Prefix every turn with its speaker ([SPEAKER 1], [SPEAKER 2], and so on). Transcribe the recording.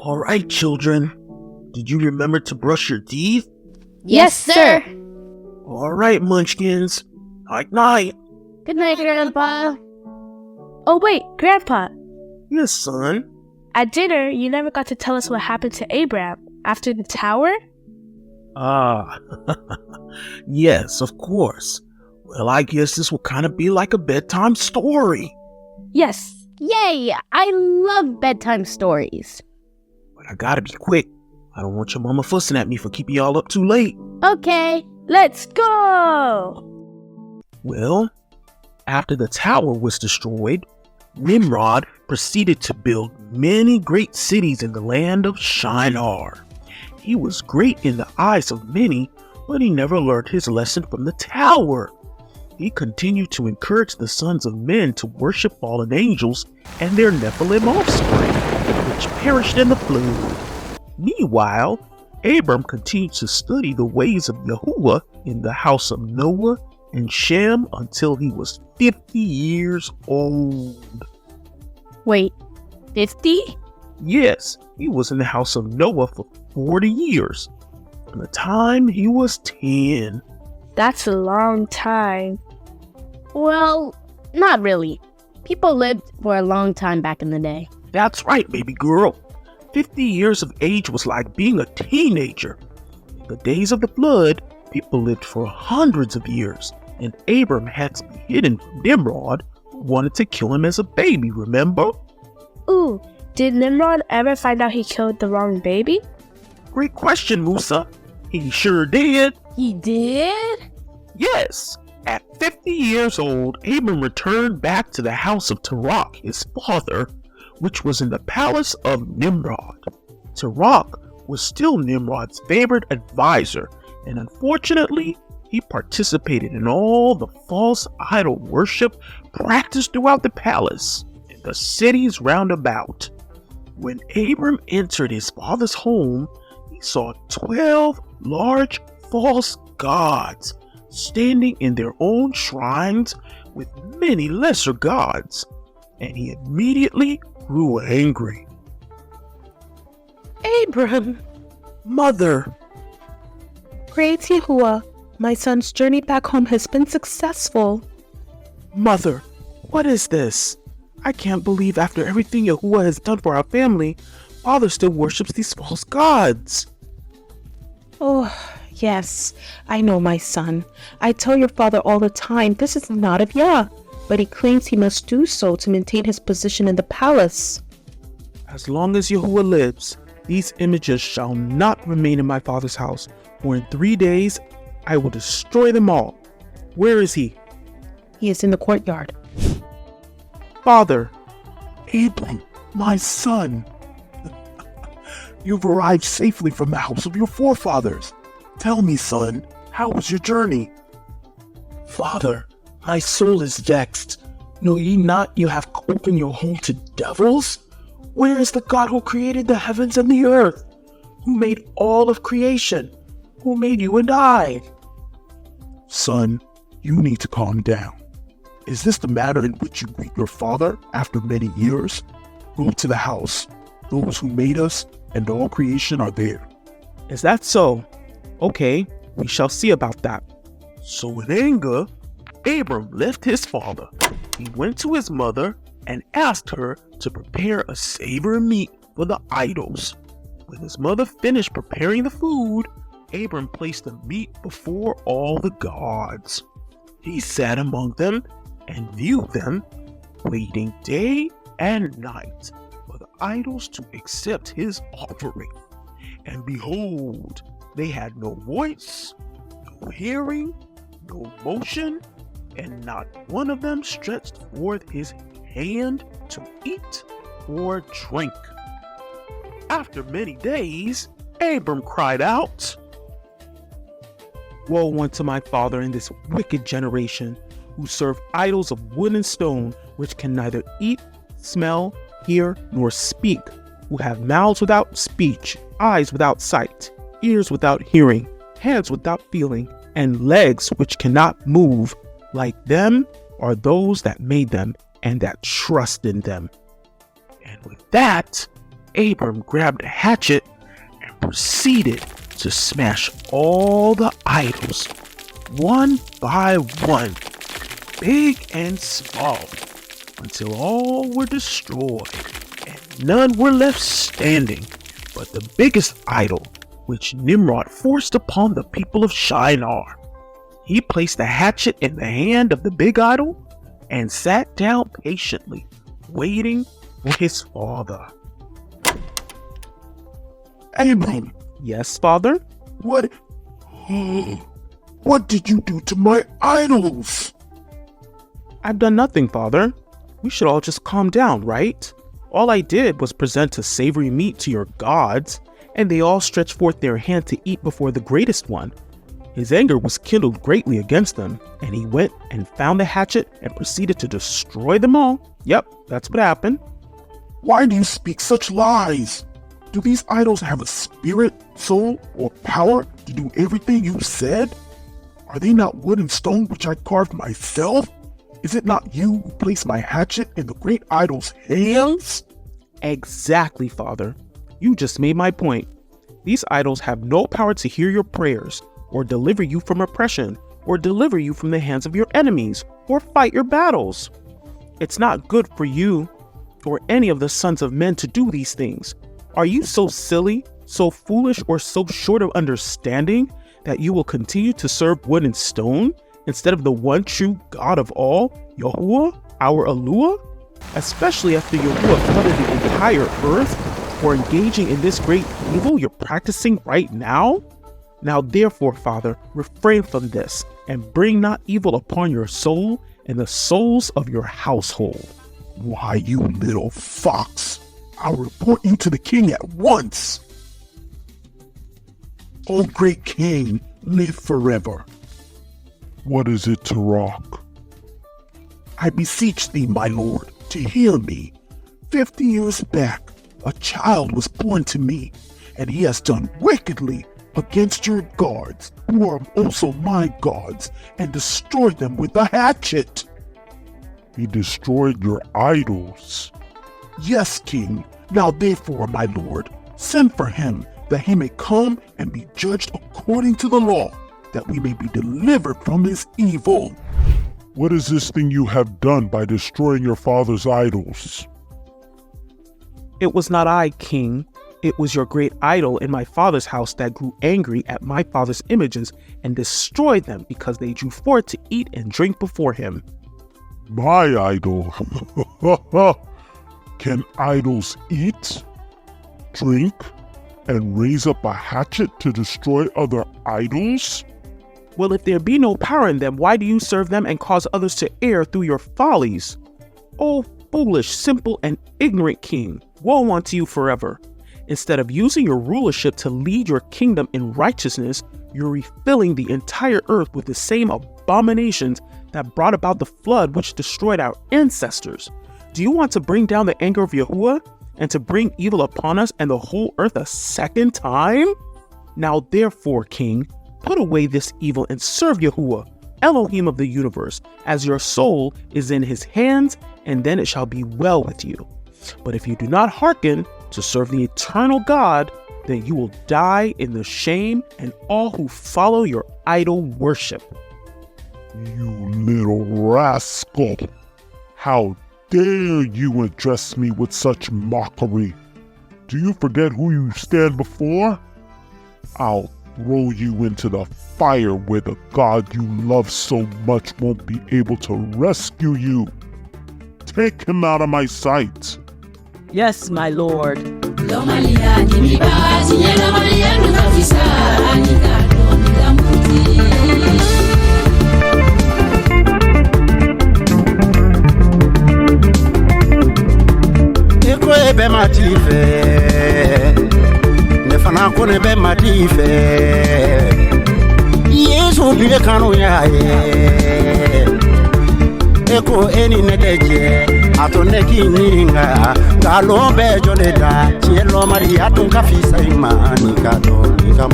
[SPEAKER 1] All right, children. Did you remember to brush your teeth?
[SPEAKER 2] Yes, sir.
[SPEAKER 1] All right, munchkins. Night-night.
[SPEAKER 2] Good night, Grandpa.
[SPEAKER 3] Oh wait, Grandpa.
[SPEAKER 1] Yes, son.
[SPEAKER 3] At dinner, you never got to tell us what happened to Abram after the tower?
[SPEAKER 1] Ah, yes, of course. Well, I guess this will kind of be like a bedtime story.
[SPEAKER 3] Yes.
[SPEAKER 2] Yay! I love bedtime stories.
[SPEAKER 1] But I gotta be quick. I don't want your mama fussing at me for keeping y'all up too late.
[SPEAKER 2] Okay.
[SPEAKER 3] Let's go!
[SPEAKER 1] Well, after the tower was destroyed, Nimrod proceeded to build many great cities in the land of Shinar. He was great in the eyes of many, but he never learned his lesson from the tower. He continued to encourage the sons of men to worship fallen angels and their Nephilim offspring, which perished in the flood. Meanwhile, Abram continued to study the ways of Yahuwah in the house of Noah and Shem until he was 50 years old.
[SPEAKER 3] Wait, 50?
[SPEAKER 1] Yes, he was in the house of Noah for 40 years, from the time he was 10.
[SPEAKER 3] That's a long time.
[SPEAKER 2] Well, not really. People lived for a long time back in the day.
[SPEAKER 1] That's right, baby girl. 50 years of age was like being a teenager. In the days of the flood, people lived for hundreds of years, and Abram had to be hidden from Nimrod, who wanted to kill him as a baby, remember?
[SPEAKER 3] Ooh, did Nimrod ever find out he killed the wrong baby?
[SPEAKER 1] Great question, Musa. He sure did.
[SPEAKER 2] He did?
[SPEAKER 1] Yes. At 50 years old, Abram returned back to the house of Terach, his father, which was in the palace of Nimrod. Terach was still Nimrod's favorite advisor, and unfortunately, he participated in all the false idol worship practiced throughout the palace and the cities round about. When Abram entered his father's home, he saw 12 large false gods standing in their own shrines with many lesser gods, and he immediately grew angry.
[SPEAKER 4] Abram!
[SPEAKER 1] Mother!
[SPEAKER 4] Praise Yahuwah, my son's journey back home has been successful.
[SPEAKER 1] Mother, what is this? I can't believe after everything Yahuwah has done for our family, Father still worships these false gods.
[SPEAKER 4] Oh, yes, I know, my son. I tell your father all the time this is not of Yah, but he claims he must do so to maintain his position in the palace.
[SPEAKER 1] As long as Yahuwah lives, these images shall not remain in my father's house, for in 3 days I will destroy them all. Where is he?
[SPEAKER 4] He is in the courtyard.
[SPEAKER 1] Father! Abram, my son! You've arrived safely from the house of your forefathers. Tell me, son, how was your journey? Father, my soul is vexed. Know ye not you have opened your home to devils? Where is the God who created the heavens and the earth? Who made all of creation? Who made you and I? Son, you need to calm down. Is this the matter in which you greet your father after many years? Go to the house. Those who made us and all creation are there. Is that so? Okay, we shall see about that. So in anger, Abram left his father. He went to his mother and asked her to prepare a savory meat for the idols. When his mother finished preparing the food, Abram placed the meat before all the gods. He sat among them and viewed them, waiting day and night for the idols to accept his offering. And behold, they had no voice, no hearing, no motion, and not one of them stretched forth his hand to eat or drink. After many days, Abram cried out, "Woe unto my father in this wicked generation, who serve idols of wood and stone, which can neither eat, smell, hear, nor speak, who have mouths without speech, eyes without sight, ears without hearing, hands without feeling, and legs which cannot move. Like them are those that made them and that trust in them." And with that, Abram grabbed a hatchet and proceeded to smash all the idols, one by one, big and small, until all were destroyed and none were left standing but the biggest idol, which Nimrod forced upon the people of Shinar. He placed the hatchet in the hand of the big idol and sat down patiently, waiting for his father.
[SPEAKER 5] Abram,
[SPEAKER 1] Yes, father?
[SPEAKER 5] what did you do to my idols?
[SPEAKER 1] I've done nothing, father. We should all just calm down, right? All I did was present a savory meat to your gods, and they all stretched forth their hand to eat before the greatest one. His anger was kindled greatly against them, and he went and found the hatchet and proceeded to destroy them all. Yep, that's what happened.
[SPEAKER 5] Why do you speak such lies? Do these idols have a spirit, soul, or power to do everything you said? Are they not wood and stone which I carved myself? Is it not you who placed my hatchet in the great idol's hands?
[SPEAKER 1] Exactly, father. You just made my point. These idols have no power to hear your prayers, or deliver you from oppression, or deliver you from the hands of your enemies, or fight your battles. It's not good for you or any of the sons of men to do these things. Are you so silly, so foolish, or so short of understanding that you will continue to serve wood and stone instead of the one true God of all, Yahuwah, our Eluah? Especially after Yahuwah flooded the entire earth for engaging in this great evil you're practicing right now? Now therefore, Father, refrain from this, and bring not evil upon your soul and the souls of your household.
[SPEAKER 5] Why, you little fox, I'll report you to the king at once. O great king, live forever.
[SPEAKER 6] What is it, Terach?
[SPEAKER 5] I beseech thee, my lord, to hear me. 50 years back, a child was born to me, and he has done wickedly against your gods, who are also my gods, and destroyed them with a hatchet.
[SPEAKER 6] He destroyed your idols.
[SPEAKER 5] Yes, king. Now therefore, my lord, send for him, that he may come and be judged according to the law, that we may be delivered from his evil.
[SPEAKER 6] What is this thing you have done by destroying your father's idols?
[SPEAKER 1] It was not I, king. It was your great idol in my father's house that grew angry at my father's images and destroyed them because they drew forth to eat and drink before him.
[SPEAKER 6] My idol? Can idols eat, drink, and raise up a hatchet to destroy other idols?
[SPEAKER 1] Well, if there be no power in them, why do you serve them and cause others to err through your follies? O foolish, simple, and ignorant king, woe unto you forever. Instead of using your rulership to lead your kingdom in righteousness, you're refilling the entire earth with the same abominations that brought about the flood which destroyed our ancestors. Do you want to bring down the anger of Yahuwah and to bring evil upon us and the whole earth a second time? Now therefore, king, put away this evil and serve Yahuwah, Elohim of the universe, as your soul is in his hands, and then it shall be well with you. But if you do not hearken to serve the eternal God, then you will die in the shame and all who follow your idol worship.
[SPEAKER 6] You little rascal! How dare you address me with such mockery? Do you forget who you stand before? I'll throw you into the fire where the God you love so much won't be able to rescue you. Take him out of my sight.
[SPEAKER 7] Yes, my lord.
[SPEAKER 8] Ebe matife nefana kone be matife Yesu bile kanu yae eko eni nedeje atone kininga galo be joneda chielo maria tunka fisa imani kado nikam